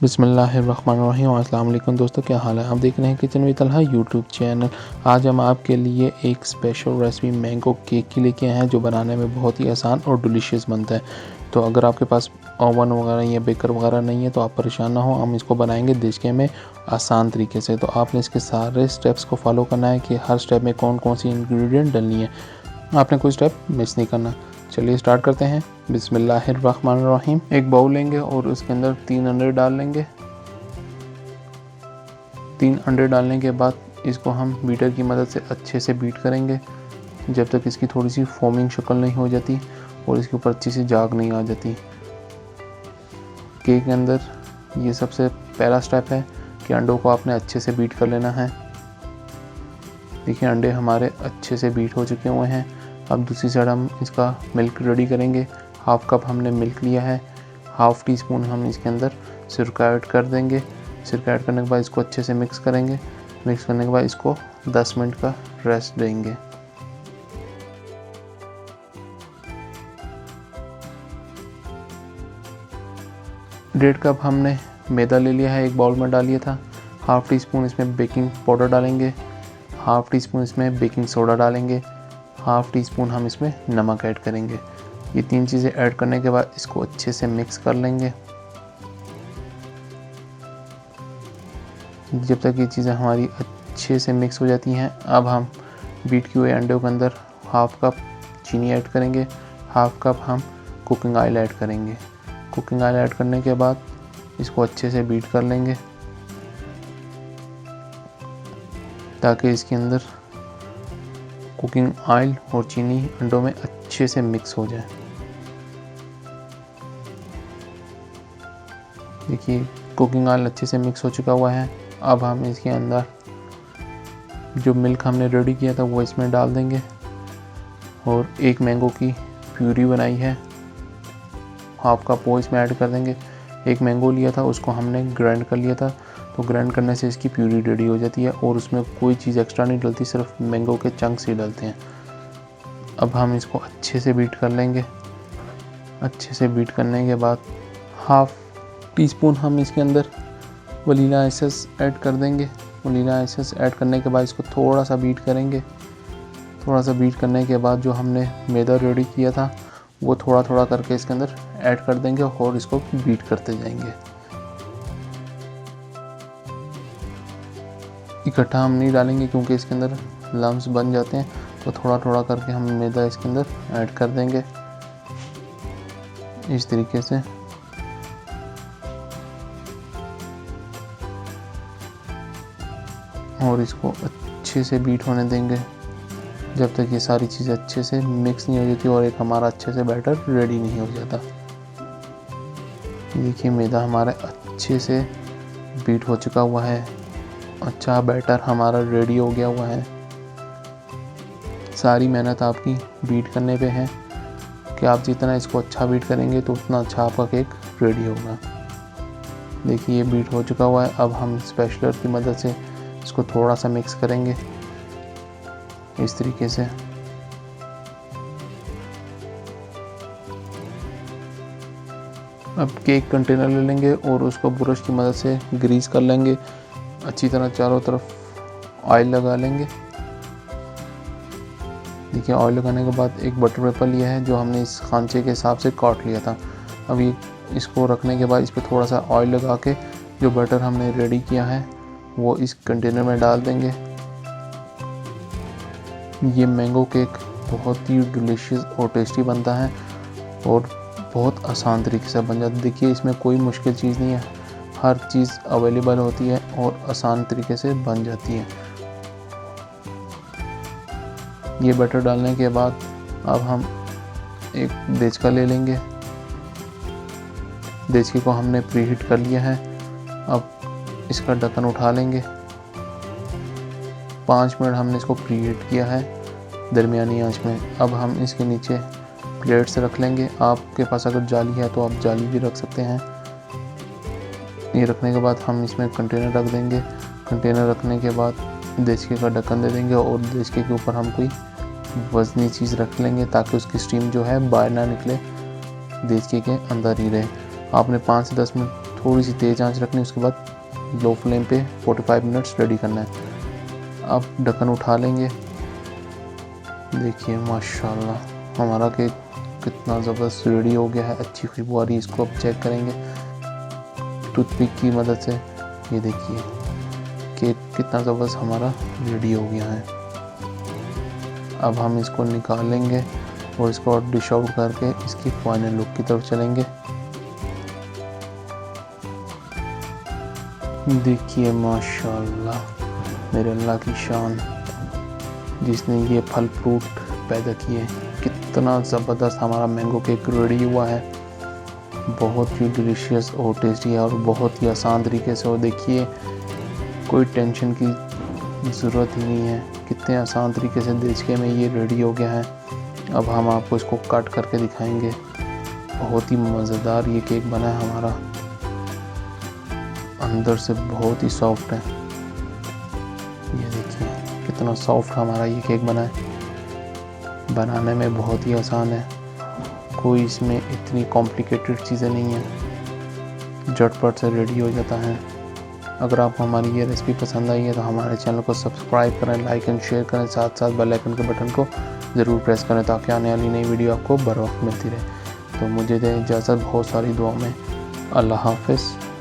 बिस्मिल्लाहिर्रहमानिर्रहीम। अस्सलाम वालेकुम दोस्तों, क्या हाल है। आप देख रहे हैं kitchen with Talha YouTube channel. आज हम आपके लिए एक स्पेशल रेसिपी मैंगो केक की लेके आए हैं जो बनाने में बहुत ही आसान और डिलीशियस बनता है। तो अगर आपके पास ओवन वगैरह या बेकर वगैरह नहीं है तो आप परेशान ना हो, हम इसको बनाएंगे देशके में आसान तरीके से। तो आपने इसके सारे स्टेप्स को फॉलो करना है कि हर स्टेप में कौन कौन सी इंग्रेडिएंट डलनी है, आपने कोई स्टेप मिस नहीं करना। चलिए स्टार्ट करते हैं। बिस्मिल्लाहिर्रहमानिर्रहीम। एक बाउल लेंगे और उसके अंदर 3 अंडे डाल लेंगे। 3 अंडे डालने के बाद इसको हम बीटर की मदद से अच्छे से बीट करेंगे जब तक इसकी थोड़ी सी फोमिंग शक्ल नहीं हो जाती और इसके ऊपर अच्छी सी जाग नहीं आ जाती। केक के अंदर ये सबसे पहला स्टेप है कि अंडों को आपने अच्छे से बीट कर लेना है। देखिए अंडे हमारे अच्छे से बीट हो चुके हुए हैं। अब दूसरी साइड हम इसका मिल्क रेडी करेंगे। हाफ कप हमने मिल्क लिया है। हाफ टी स्पून हम इसके अंदर सिरका ऐड कर देंगे। सिरका ऐड करने के बाद इसको अच्छे से मिक्स करेंगे। मिक्स करने के बाद इसको 10 मिनट का रेस्ट देंगे। डेढ़ कप हमने मैदा ले लिया है, एक बाउल में डाल लिया था। हाफ टी स्पून इसमें बेकिंग पाउडर डालेंगे। हाफ टी स्पून इसमें बेकिंग सोडा डालेंगे। हाफ टी स्पून हम इसमें नमक ऐड करेंगे। ये 3 चीज़ें ऐड करने के बाद इसको अच्छे से मिक्स कर लेंगे। जब तक ये चीज़ें हमारी अच्छे से मिक्स हो जाती हैं, अब हम बीट किए हुए अंडों के अंदर हाफ कप चीनी ऐड करेंगे। हाफ कप हम कुकिंग ऑयल ऐड करेंगे। कुकिंग ऑयल ऐड करने के बाद इसको अच्छे से बीट कर लेंगे ताकि इसके अंदर कुकिंग ऑयल और चीनी अंडों में अच्छे से मिक्स हो जाए। देखिए कुकिंग ऑयल अच्छे से मिक्स हो चुका हुआ है। अब हम इसके अंदर जो मिल्क हमने रेडी किया था वो इसमें डाल देंगे और एक मैंगो की प्यूरी बनाई है हाफ कप वो इसमें ऐड कर देंगे। एक मैंगो लिया था उसको हमने ग्राइंड कर लिया था, तो ग्राइंड करने से इसकी प्यूरी रेडी हो जाती है और उसमें कोई चीज़ एक्स्ट्रा नहीं डलती, सिर्फ मैंगो के चंक्स ही डलते हैं। अब हम इसको अच्छे से बीट कर लेंगे। अच्छे से बीट करने के बाद हाफ टी स्पून हम इसके अंदर वनीला एसेंस ऐड कर देंगे। वनीला एसेंस ऐड करने के बाद इसको थोड़ा सा बीट करेंगे। थोड़ा सा बीट करने के बाद जो हमने मैदा रेडी किया था वो थोड़ा थोड़ा करके इसके अंदर ऐड कर देंगे और इसको बीट करते जाएंगे। इकट्ठा हम नहीं डालेंगे क्योंकि इसके अंदर लम्स बन जाते हैं, तो थोड़ा थोड़ा करके हम मैदा इसके अंदर ऐड कर देंगे इस तरीके से। और इसको अच्छे से बीट होने देंगे जब तक ये सारी चीज़ें अच्छे से मिक्स नहीं हो जाती और एक हमारा अच्छे से बैटर रेडी नहीं हो जाता। देखिए मैदा हमारा अच्छे से बीट हो चुका हुआ है। अच्छा बैटर हमारा रेडी हो गया हुआ है। सारी मेहनत आपकी बीट करने पे है कि आप जितना इसको अच्छा बीट करेंगे तो उतना अच्छा आपका केक रेडी होगा। देखिए ये बीट हो चुका हुआ है। अब हम स्पैचुलर की मदद से इसको थोड़ा सा मिक्स करेंगे इस तरीके से। अब केक कंटेनर ले लेंगे और उसको ब्रश की मदद से ग्रीस कर लेंगे। अच्छी तरह चारों तरफ ऑयल लगा लेंगे। देखिए ऑयल लगाने के बाद एक बटर पेपर लिया है जो हमने इस खांचे के हिसाब से काट लिया था। अब ये इसको रखने के बाद इस पर थोड़ा सा ऑयल लगा के जो बटर हमने रेडी किया है वो इस कंटेनर में डाल देंगे। ये मैंगो केक बहुत ही डिलीशियस और टेस्टी बनता है और बहुत आसान तरीके से बन जाता है। देखिए इसमें कोई मुश्किल चीज़ नहीं है, हर चीज़ अवेलेबल होती है और आसान तरीके से बन जाती है। ये बटर डालने के बाद अब हम एक देचका ले लेंगे। देचके को हमने प्रीहीट कर लिया है। अब इसका ढक्कन उठा लेंगे। 5 मिनट हमने इसको प्रीहीट किया है दरमियानी आंच में। अब हम इसके नीचे प्लेट्स रख लेंगे। आपके पास अगर जाली है तो आप जाली भी रख सकते हैं। ये रखने के बाद हम इसमें कंटेनर रख देंगे। कंटेनर रखने के बाद देचके का ढक्कन दे देंगे और देचके के ऊपर हम कोई वजनी चीज़ रख लेंगे ताकि उसकी स्टीम जो है बाहर ना निकले, देचके के अंदर ही रहे। आपने 5 से 10 मिनट थोड़ी सी तेज़ आंच रखनी है, उसके बाद लो फ्लेम पे 45 मिनट्स रेडी करना है। अब ढक्कन उठा लेंगे। देखिए माशाल्लाह हमारा केक कितना ज़बरदस्त रेडी हो गया है, अच्छी खुशबू आ रही है। इसको अब चेक करेंगे टूथपिक की मदद से। ये देखिए केक कितना ज़बरदस्त हमारा रेडी हो गया है। अब हम इसको निकालेंगे और इसको डिश आउट करके इसकी फाइनल लुक की तरफ चलेंगे। देखिए माशाल्लाह मेरे अल्लाह की शान, जिसने ये फल फ्रूट पैदा किए, कितना ज़बरदस्त हमारा मैंगो केक रेडी हुआ है। बहुत ही डिलीशियस और टेस्टी है और बहुत ही आसान तरीके से। और देखिए कोई टेंशन की ज़रूरत ही नहीं है, कितने आसान तरीके से देखने में ये रेडी हो गया है। अब हम आपको इसको कट करके दिखाएंगे। बहुत ही मज़ेदार ये केक बना है हमारा, अंदर से बहुत ही सॉफ्ट है। ये देखिए कितना सॉफ्ट हमारा ये केक बना है, बनाने में बहुत ही आसान है। कोई इसमें इतनी कॉम्प्लिकेटेड चीज़ें नहीं हैं, झटपट से रेडी हो जाता है। अगर आपको हमारी ये रेसिपी पसंद आई है तो हमारे चैनल को सब्सक्राइब करें, लाइक एंड शेयर करें, साथ साथ बेल आइकन के बटन को ज़रूर प्रेस करें ताकि आने वाली नई वीडियो आपको बर वक्त मिलती रहे। तो मुझे दें इजाज़त, बहुत सारी दुआ में। अल्लाह हाफ़िज़।